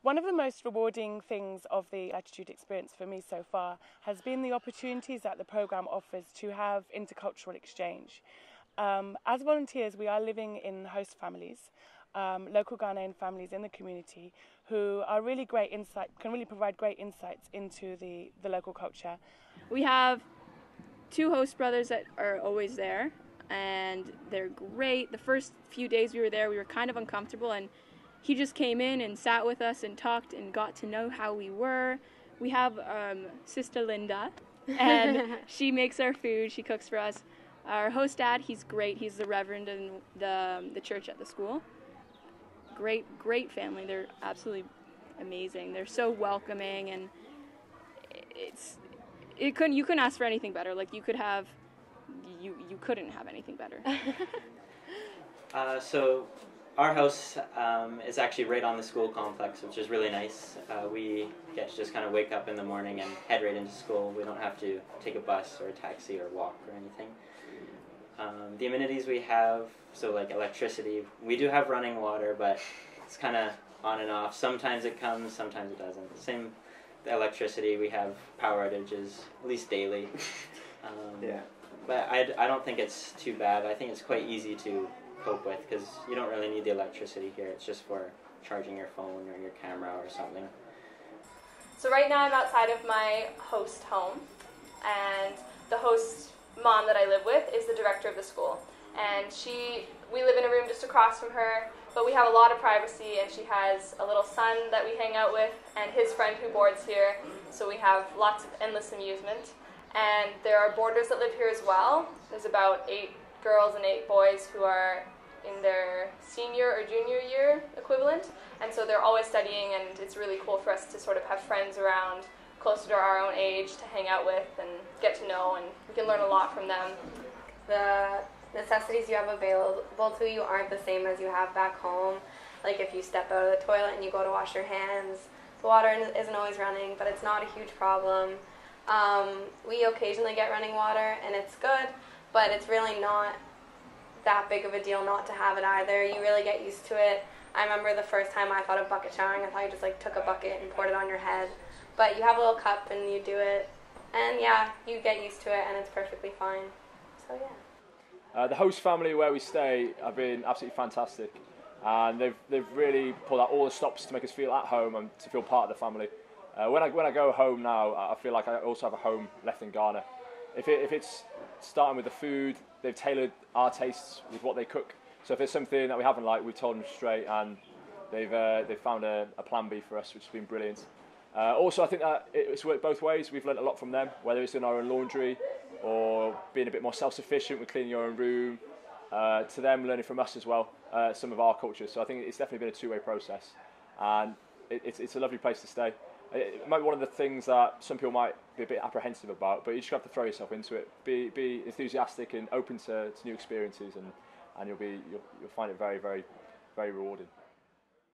One of the most rewarding things of the Lattitude experience for me so far has been the opportunities that the programme offers to have intercultural exchange. As volunteers, we are living in host families, local Ghanaian families in the community who are really great can really provide great insights into the local culture. We have 2 host brothers that are always there, and they're great. The first few days we were there, we were kind of uncomfortable, and he just came in and sat with us and talked and got to know how we were. We have Sister Linda, and she makes our food. She cooks for us. Our host dad, he's great. He's the reverend in the church at the school. Great family. They're absolutely amazing. They're so welcoming, and you couldn't ask for anything better. Like you couldn't have anything better. So our house is actually right on the school complex, which is really nice. We get to just kind of wake up in the morning and head right into school. We don't have to take a bus or a taxi or walk or anything. The amenities we have, so like electricity, we do have running water, but it's kind of on and off. Sometimes it comes, sometimes it doesn't. Same, the electricity, we have power outages, at least daily. Yeah. But I don't think it's too bad. I think it's quite easy to cope with because you don't really need the electricity here. It's just for charging your phone or your camera or something. So right now I'm outside of my host home, and the host mom that I live with is the director of the school. And we live in a room just across from her, but we have a lot of privacy, and she has a little son that we hang out with and his friend who boards here, so we have lots of endless amusement. And there are boarders that live here as well. There's about 8 girls and 8 boys who are in their senior or junior year equivalent, and so they're always studying, and it's really cool for us to sort of have friends around closer to our own age to hang out with and get to know, and we can learn a lot from them. The necessities you have available to you aren't the same as you have back home. Like if you step out of the toilet and you go to wash your hands, the water isn't always running, but it's not a huge problem. We occasionally get running water, and it's good, but it's really not that big of a deal not to have it either. You really get used to it. I remember the first time I thought of bucket showering, I thought you just like took a bucket and poured it on your head. But you have a little cup and you do it, and yeah, you get used to it, and it's perfectly fine. So yeah. The host family where we stay have been absolutely fantastic, and they've really pulled out all the stops to make us feel at home and to feel part of the family. When I go home now, I feel like I also have a home left in Ghana. If it's starting with the food, they've tailored our tastes with what they cook. So if there's something that we haven't liked, we've told them straight, and they've found a plan B for us, which has been brilliant. Also, I think that it's worked both ways. We've learned a lot from them, whether it's doing our own laundry or being a bit more self-sufficient with cleaning your own room, to them learning from us as well, some of our cultures. So I think it's definitely been a two-way process, and it's a lovely place to stay. It might be one of the things that some people might be a bit apprehensive about, but you just have to throw yourself into it. Be enthusiastic and open to new experiences, and you'll find it very, very, very rewarding.